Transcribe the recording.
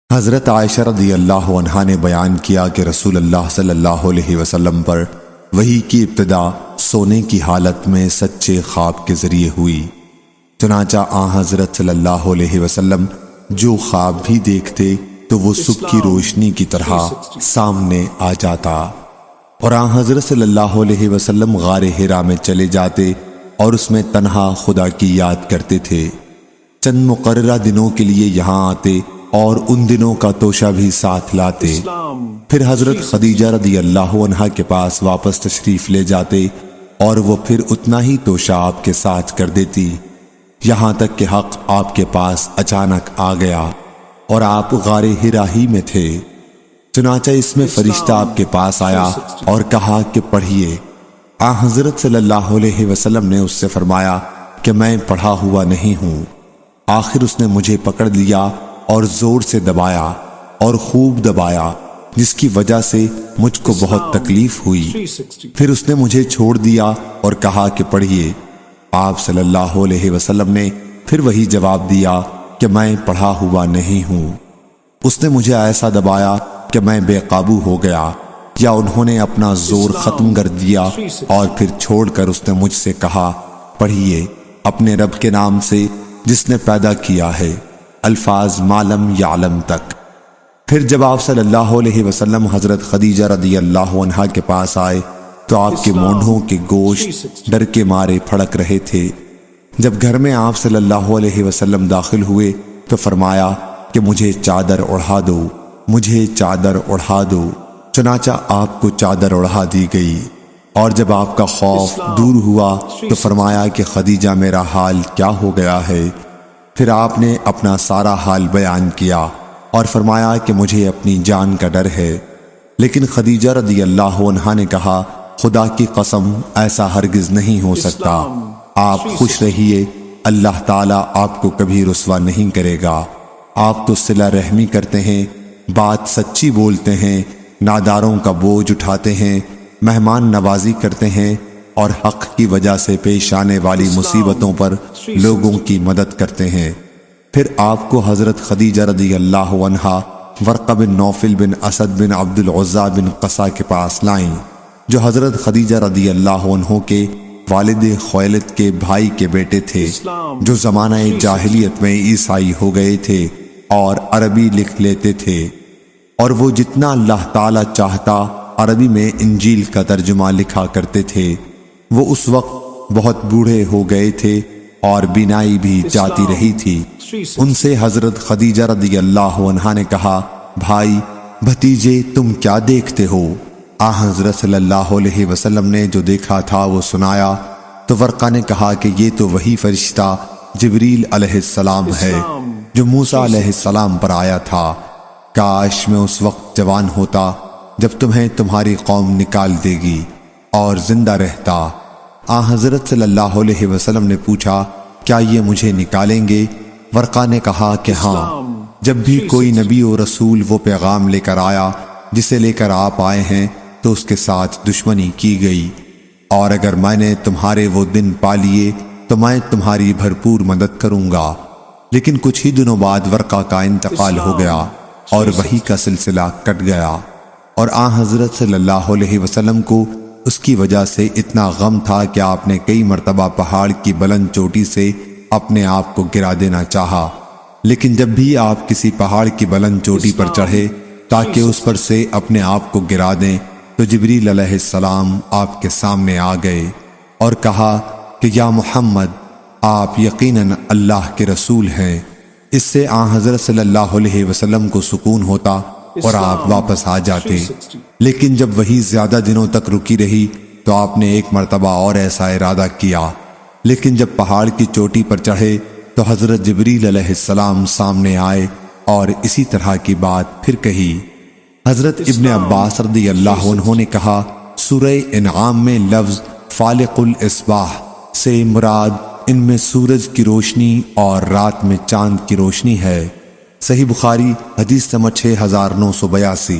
حضرت عائشہ رضی اللہ عنہا نے بیان کیا کہ رسول اللہ صلی اللہ علیہ وسلم پر وحی کی ابتدا سونے کی حالت میں سچے خواب کے ذریعے ہوئی۔ چنانچہ حضرت صلی اللہ علیہ وسلم جو خواب بھی دیکھتے تو وہ صبح کی روشنی کی طرح سامنے آ جاتا، اور حضرت صلی اللہ علیہ وسلم غار حرا میں چلے جاتے اور اس میں تنہا خدا کی یاد کرتے تھے۔ چند مقررہ دنوں کے لیے یہاں آتے اور ان دنوں کا توشہ بھی ساتھ لاتے، پھر حضرت خدیجہ رضی اللہ عنہا کے پاس واپس تشریف لے جاتے اور وہ پھر اتنا ہی توشہ آپ کے ساتھ کر دیتی، یہاں تک کہ حق آپ کے پاس اچانک آ گیا اور آپ غار حرا ہی میں تھے۔ چنانچہ اس میں فرشتہ آپ کے پاس آیا اور کہا کہ پڑھیے۔ حضرت صلی اللہ علیہ وسلم نے اس سے فرمایا کہ میں پڑھا ہوا نہیں ہوں۔ آخر اس نے مجھے پکڑ لیا اور زور سے دبایا اور خوب دبایا، جس کی وجہ سے مجھ کو بہت تکلیف ہوئی۔ پھر اس نے مجھے چھوڑ دیا اور کہا کہ پڑھیے۔ آپ صلی اللہ علیہ وسلم نے پھر وہی جواب دیا کہ میں پڑھا ہوا نہیں ہوں۔ اس نے مجھے ایسا دبایا کہ میں بے قابو ہو گیا، یا انہوں نے اپنا زور ختم کر دیا، اور پھر چھوڑ کر اس نے مجھ سے کہا پڑھیے اپنے رب کے نام سے جس نے پیدا کیا ہے، الفاظ معلم یعلم تک۔ پھر جب آپ صلی اللہ علیہ وسلم حضرت خدیجہ رضی اللہ عنہا کے پاس آئے تو آپ کے مونڈھوں کے گوشت ڈر کے مارے پھڑک رہے تھے۔ جب گھر میں آپ صلی اللہ علیہ وسلم داخل ہوئے تو فرمایا کہ مجھے چادر اڑھا دو، مجھے چادر اڑھا دو۔ چنانچہ آپ کو چادر اڑھا دی گئی، اور جب آپ کا خوف دور ہوا تو فرمایا کہ خدیجہ میرا حال کیا ہو گیا ہے؟ پھر آپ نے اپنا سارا حال بیان کیا اور فرمایا کہ مجھے اپنی جان کا ڈر ہے۔ لیکن خدیجہ رضی اللہ عنہا نے کہا خدا کی قسم ایسا ہرگز نہیں ہو سکتا، آپ خوش رہیے، اللہ تعالیٰ آپ کو کبھی رسوا نہیں کرے گا۔ آپ تو صلہ رحمی کرتے ہیں، بات سچی بولتے ہیں، ناداروں کا بوجھ اٹھاتے ہیں، مہمان نوازی کرتے ہیں، اور حق کی وجہ سے پیش آنے والی مصیبتوں پر لوگوں کی مدد کرتے ہیں۔ پھر آپ کو حضرت خدیجہ رضی اللہ عنہا ورقہ بن نوفل بن اسد بن عبد العزیٰ بن قصہ کے پاس لائیں، جو حضرت خدیجہ رضی اللہ عنہ کے والد خویلد کے بھائی کے بیٹے تھے، جو زمانہ جاہلیت میں عیسائی ہو گئے تھے اور عربی لکھ لیتے تھے، اور وہ جتنا اللہ تعالی چاہتا عربی میں انجیل کا ترجمہ لکھا کرتے تھے۔ وہ اس وقت بہت بوڑھے ہو گئے تھے اور بینائی بھی جاتی رہی تھی۔ ان سے حضرت خدیجہ رضی اللہ عنہا نے کہا بھائی بھتیجے تم کیا دیکھتے ہو؟ حضرت صلی اللہ علیہ وسلم نے جو دیکھا تھا وہ سنایا تو ورقہ نے کہا کہ یہ تو وہی فرشتہ جبریل علیہ السلام ہے جو موسیٰ علیہ السلام پر آیا تھا۔ کاش میں اس وقت جوان ہوتا جب تمہیں تمہاری قوم نکال دے گی اور زندہ رہتا۔ حضرت صلی اللہ علیہ وسلم نے پوچھا کیا یہ مجھے نکالیں گے؟ ورقہ نے کہا کہ ہاں، جب بھی کوئی نبی و رسول وہ پیغام لے کر آیا جسے لے کر آپ آئے ہیں تو اس کے ساتھ دشمنی کی گئی، اور اگر میں نے تمہارے وہ دن پا لیے تو میں تمہاری بھرپور مدد کروں گا۔ لیکن کچھ ہی دنوں بعد ورقہ کا انتقال ہو گیا اور وحی کا سلسلہ کٹ گیا، اور حضرت صلی اللہ علیہ وسلم کو اس کی وجہ سے اتنا غم تھا کہ آپ نے کئی مرتبہ پہاڑ کی بلند چوٹی سے اپنے آپ کو گرا دینا چاہا، لیکن جب بھی آپ کسی پہاڑ کی بلند چوٹی پر چڑھے تاکہ اس پر سے اپنے آپ کو گرا دیں تو جبریل علیہ السلام آپ کے سامنے آ گئے اور کہا کہ یا محمد آپ یقیناً اللہ کے رسول ہیں۔ اس سے حضرت صلی اللہ علیہ وسلم کو سکون ہوتا اور آپ واپس آ جاتے۔ لیکن جب وہی زیادہ دنوں تک رکی رہی تو آپ نے ایک مرتبہ اور ایسا ارادہ کیا، لیکن جب پہاڑ کی چوٹی پر چڑھے تو حضرت جبریل علیہ السلام سامنے آئے اور اسی طرح کی بات پھر کہی۔ حضرت ابن عباس رضی اللہ عنہ نے کہا سورہ انعام میں لفظ فالق الاصباح سے مراد ان میں سورج کی روشنی اور رات میں چاند کی روشنی ہے۔ صحیح بخاری حدیث نمبر 6982۔